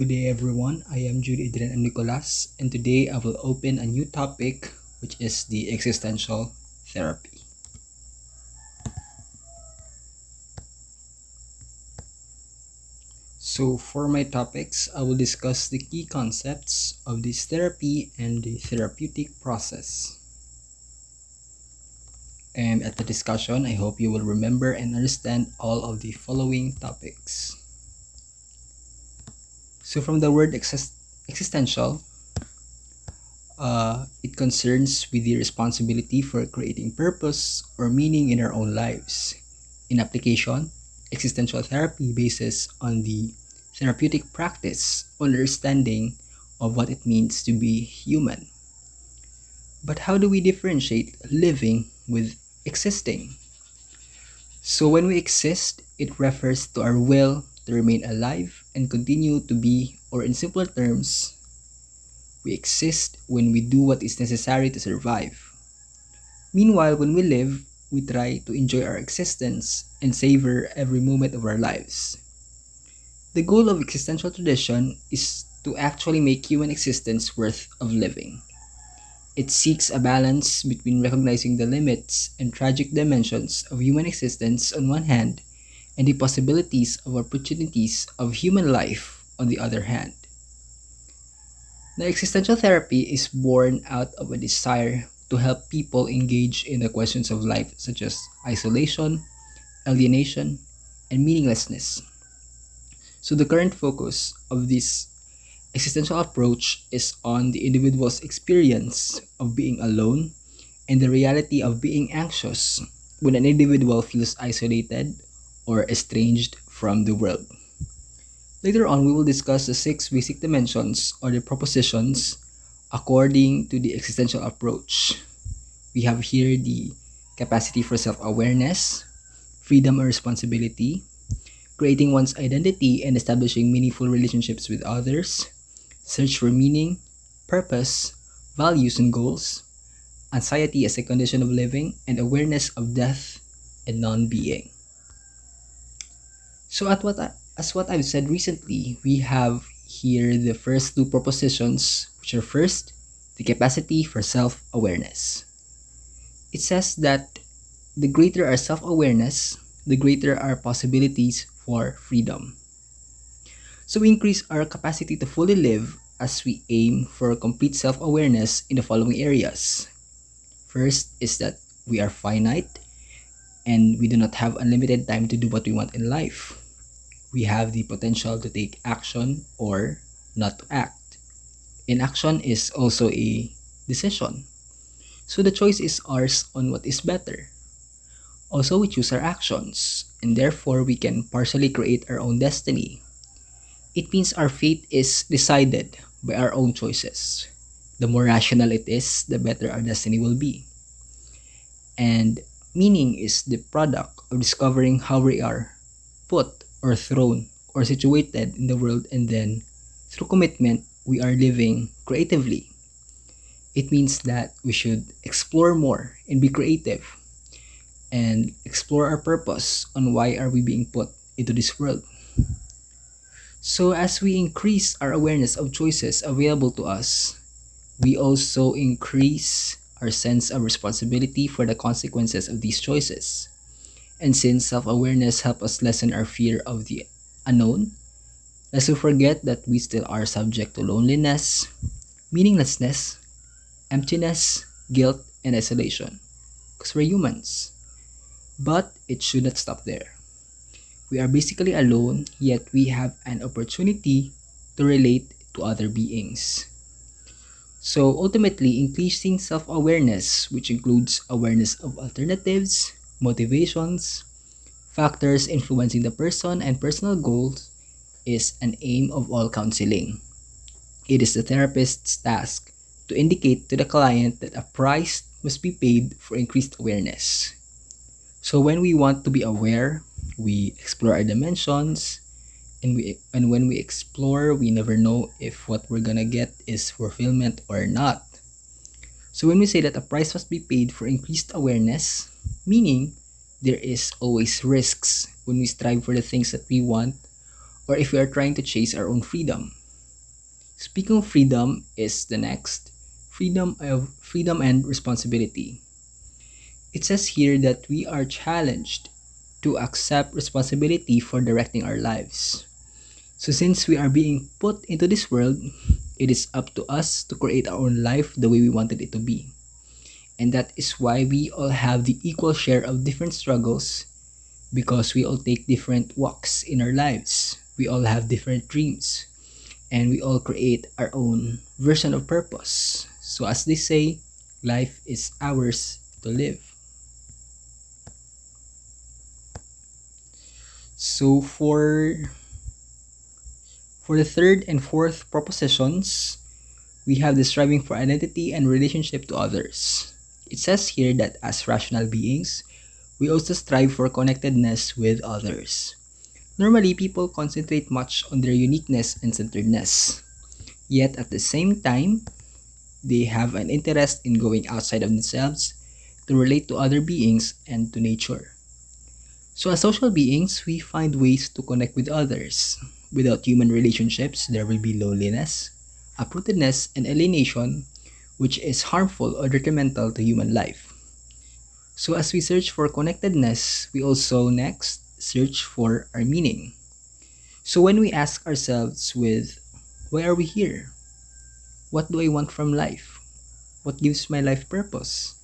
Good day, everyone. I am Jude Adrian and Nicolas, and today I will open a new topic, which is the existential therapy. So, for my topics, I will discuss the key concepts of this therapy and the therapeutic process. And at the discussion, I hope you will remember and understand all of the following topics. So, from the word existential, it concerns with the responsibility for creating purpose or meaning in our own lives. In application, existential therapy bases on the therapeutic practice understanding of what it means to be human. But how do we differentiate living with existing? So when we exist, it refers to our will to remain alive and continue to be, or in simpler terms, we exist when we do what is necessary to survive. Meanwhile, when we live, we try to enjoy our existence and savor every moment of our lives. The goal of existential tradition is to actually make human existence worth of living. It seeks a balance between recognizing the limits and tragic dimensions of human existence on one hand and the possibilities of opportunities of human life on the other hand. The existential therapy is born out of a desire to help people engage in the questions of life such as isolation, alienation, and meaninglessness. So the current focus of this existential approach is on the individual's experience of being alone and the reality of being anxious when an individual feels isolated or estranged from the world. Later on, we will discuss the six basic dimensions or the propositions according to the existential approach. We have here the capacity for self-awareness, freedom or responsibility, creating one's identity and establishing meaningful relationships with others, search for meaning, purpose, values and goals, anxiety as a condition of living, and awareness of death and non-being. So as what I've said recently, we have here the first two propositions, which are first, the capacity for self-awareness. It says that the greater our self-awareness, the greater our possibilities for freedom. So we increase our capacity to fully live as we aim for complete self-awareness in the following areas. First is that we are finite and we do not have unlimited time to do what we want in life. We have the potential to take action or not to act. Inaction is also a decision. So the choice is ours on what is better. Also, we choose our actions, and therefore we can partially create our own destiny. It means our fate is decided by our own choices. The more rational it is, the better our destiny will be. And meaning is the product of discovering how we are put or thrown or situated in the world, and then through commitment, we are living creatively. It means that we should explore more and be creative and explore our purpose on why are we being put into this world. So as we increase our awareness of choices available to us, we also increase our sense of responsibility for the consequences of these choices. And since self-awareness helps us lessen our fear of the unknown, let's not forget that we still are subject to loneliness, meaninglessness, emptiness, guilt, and isolation. Because we're humans. But it should not stop there. We are basically alone, yet we have an opportunity to relate to other beings. So ultimately, increasing self-awareness, which includes awareness of alternatives, motivations, factors influencing the person, and personal goals, is an aim of all counseling. It is the therapist's task to indicate to the client that a price must be paid for increased awareness. So when we want to be aware, we explore our dimensions, and when we explore, we never know if what we're gonna get is fulfillment or not. So when we say that a price must be paid for increased awareness, meaning there is always risks when we strive for the things that we want or if we are trying to chase our own freedom. Speaking of freedom is the next freedom and responsibility. It says here that we are challenged to accept responsibility for directing our lives. So since we are being put into this world, it is up to us to create our own life the way we wanted it to be. And that is why we all have the equal share of different struggles because we all take different walks in our lives. We all have different dreams and we all create our own version of purpose. So as they say, life is ours to live. So for the third and fourth propositions, we have the striving for identity and relationship to others. It says here that as rational beings, we also strive for connectedness with others. Normally, people concentrate much on their uniqueness and centeredness. Yet at the same time, they have an interest in going outside of themselves to relate to other beings and to nature. So as social beings, we find ways to connect with others. Without human relationships, there will be loneliness, uprootedness, and alienation, which is harmful or detrimental to human life. So as we search for connectedness, we also next search for our meaning. So when we ask ourselves with, why are we here? What do I want from life? What gives my life purpose?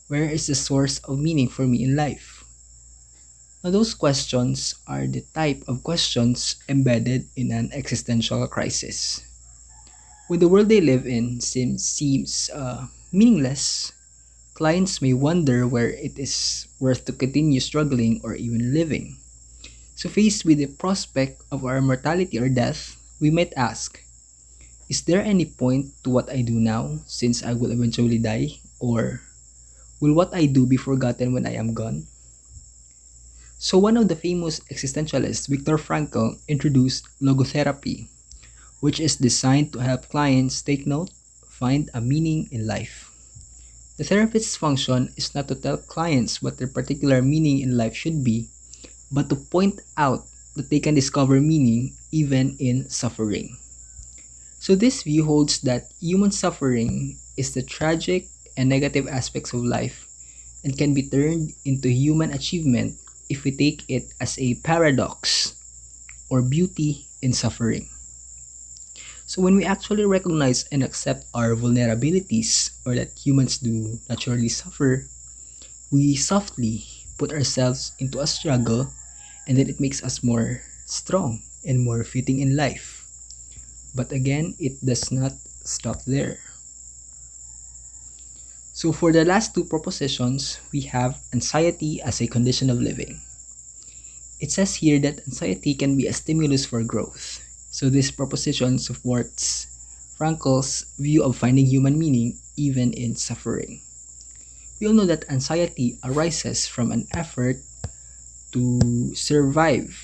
Where is the source of meaning for me in life? Now those questions are the type of questions embedded in an existential crisis. When the world they live in seems meaningless, clients may wonder where it is worth to continue struggling or even living. So faced with the prospect of our mortality or death, we might ask, is there any point to what I do now since I will eventually die? Or will what I do be forgotten when I am gone? So one of the famous existentialists, Viktor Frankl, introduced logotherapy, which is designed to help clients take note, find a meaning in life. The therapist's function is not to tell clients what their particular meaning in life should be, but to point out that they can discover meaning even in suffering. So this view holds that human suffering is the tragic and negative aspects of life and can be turned into human achievement if we take it as a paradox or beauty in suffering. So when we actually recognize and accept our vulnerabilities or that humans do naturally suffer, we softly put ourselves into a struggle and then it makes us more strong and more fitting in life. But again, it does not stop there. So for the last two propositions, we have anxiety as a condition of living. It says here that anxiety can be a stimulus for growth. So this proposition supports Frankl's view of finding human meaning even in suffering. We all know that anxiety arises from an effort to survive,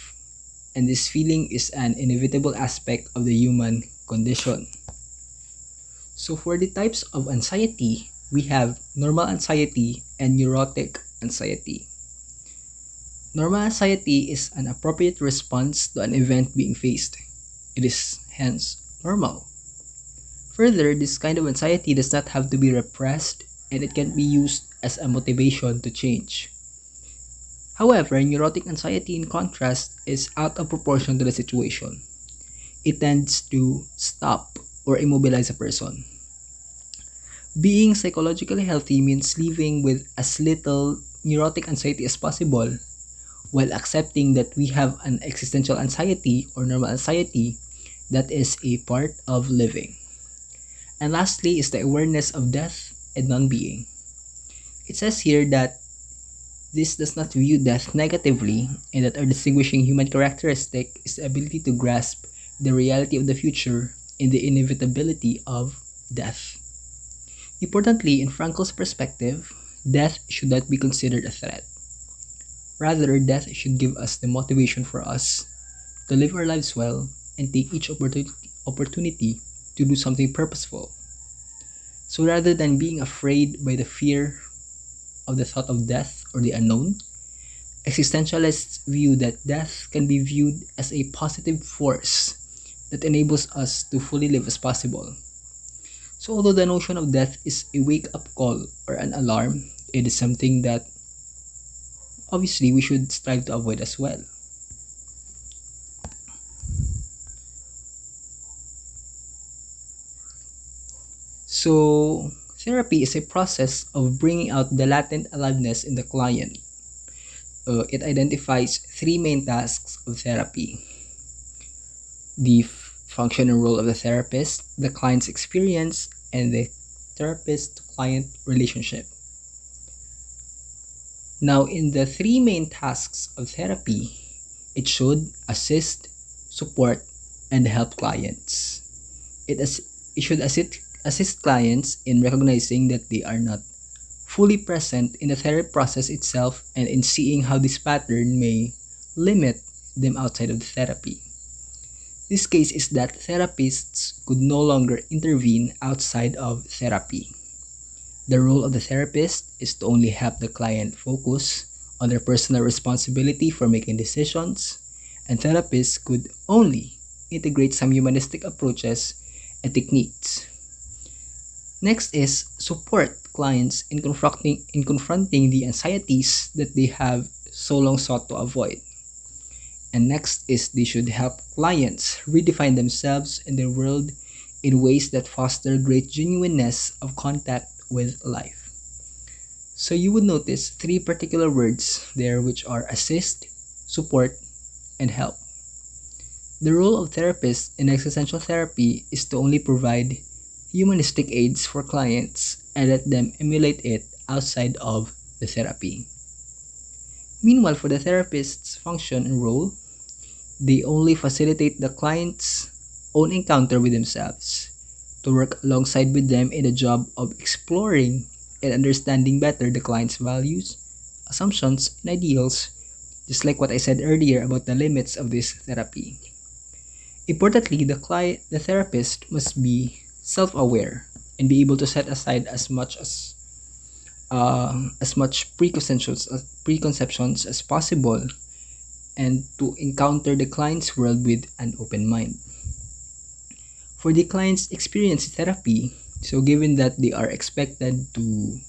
and this feeling is an inevitable aspect of the human condition. So for the types of anxiety, we have normal anxiety and neurotic anxiety. Normal anxiety is an appropriate response to an event being faced. It is hence normal. Further, this kind of anxiety does not have to be repressed and it can be used as a motivation to change. However, neurotic anxiety in contrast is out of proportion to the situation. It tends to stop or immobilize a person. Being psychologically healthy means living with as little neurotic anxiety as possible while accepting that we have an existential anxiety or normal anxiety that is a part of living. And lastly is the awareness of death and non-being. It says here that this does not view death negatively and that our distinguishing human characteristic is the ability to grasp the reality of the future and the inevitability of death. Importantly, in Frankl's perspective, death should not be considered a threat. Rather, death should give us the motivation for us to live our lives well and take each opportunity to do something purposeful. So rather than being afraid by the fear of the thought of death or the unknown, existentialists view that death can be viewed as a positive force that enables us to fully live as possible. So, although the notion of death is a wake up call or an alarm, it is something that obviously we should strive to avoid as well. So, therapy is a process of bringing out the latent aliveness in the client. It identifies three main tasks of therapy: the function and role of the therapist, the client's experience, and the therapist client relationship. Now, in the three main tasks of therapy, it should assist, support, and help clients. It, as, it should assist clients in recognizing that they are not fully present in the therapy process itself and in seeing how this pattern may limit them outside of the therapy. This case is that therapists could no longer intervene outside of therapy. The role of the therapist is to only help the client focus on their personal responsibility for making decisions, and therapists could only integrate some humanistic approaches and techniques. Next is support clients in confronting the anxieties that they have so long sought to avoid. And next is they should help clients redefine themselves and their world in ways that foster great genuineness of contact with life. So you would notice three particular words there, which are assist, support, and help. The role of therapists in existential therapy is to only provide humanistic aids for clients and let them emulate it outside of the therapy. Meanwhile, for the therapist's function and role, they only facilitate the client's own encounter with themselves, to work alongside with them in the job of exploring and understanding better the client's values, assumptions, and ideals, just like what I said earlier about the limits of this therapy. Importantly, the therapist must be self-aware and be able to set aside as much preconceptions as possible and to encounter the client's world with an open mind. For the client's experience in therapy, so given that they are expected to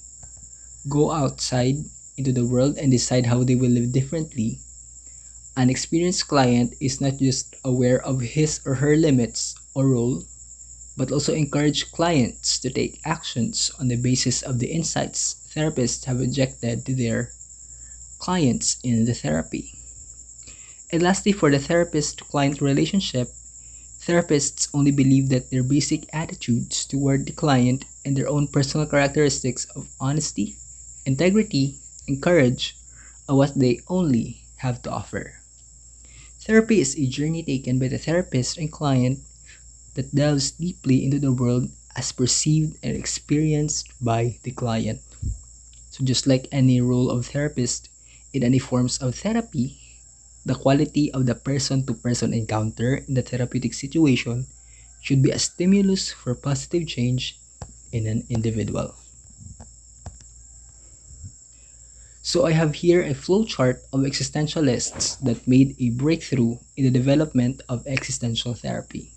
go outside into the world and decide how they will live differently, an experienced client is not just aware of his or her limits or role, but also encourage clients to take actions on the basis of the insights therapists have injected to their clients in the therapy. And lastly, for the therapist-client relationship, therapists only believe that their basic attitudes toward the client and their own personal characteristics of honesty, integrity, and courage are what they only have to offer. Therapy is a journey taken by the therapist and client that delves deeply into the world as perceived and experienced by the client. So, just like any role of therapist in any forms of therapy, the quality of the person to person encounter in the therapeutic situation should be a stimulus for positive change in an individual. So I have here a flowchart of existentialists that made a breakthrough in the development of existential therapy.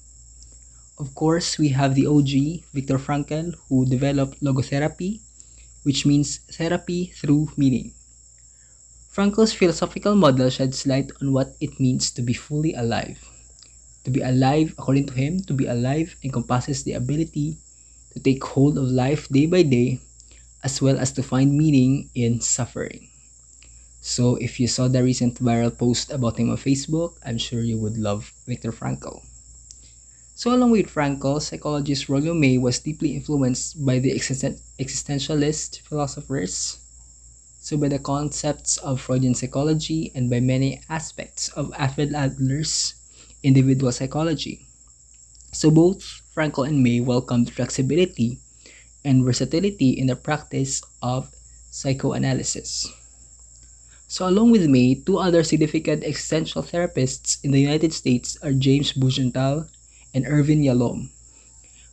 Of course, we have the OG, Viktor Frankl, who developed logotherapy, which means therapy through meaning. Frankl's philosophical model sheds light on what it means to be fully alive. To be alive, according to him, to be alive encompasses the ability to take hold of life day by day, as well as to find meaning in suffering. So if you saw the recent viral post about him on Facebook, I'm sure you would love Viktor Frankl. So along with Frankl, psychologist Rollo May was deeply influenced by the existentialist philosophers, so by the concepts of Freudian psychology and by many aspects of Alfred Adler's individual psychology. So both Frankl and May welcomed flexibility and versatility in the practice of psychoanalysis. So along with May, two other significant existential therapists in the United States are James Bugental and Irvin Yalom.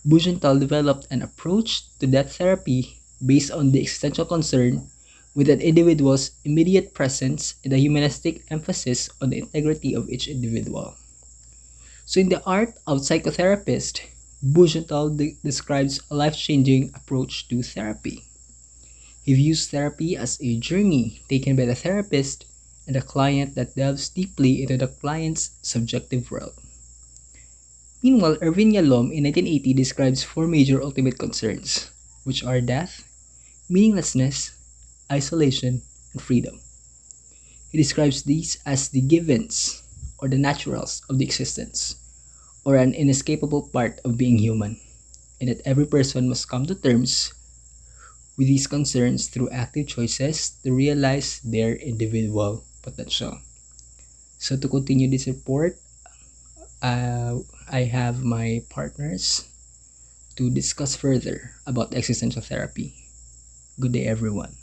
Bugental developed an approach to death therapy based on the existential concern with an individual's immediate presence and a humanistic emphasis on the integrity of each individual. So, in the art of psychotherapist, Bugental describes a life changing approach to therapy. He views therapy as a journey taken by the therapist and the client that delves deeply into the client's subjective world. Meanwhile, Irvin Yalom in 1980 describes four major ultimate concerns, which are death, meaninglessness, isolation, and freedom. He describes these as the givens, or the naturals of the existence, or an inescapable part of being human, and that every person must come to terms with these concerns through active choices to realize their individual potential. So, to continue this report, I have my partners to discuss further about existential therapy. Good day, everyone.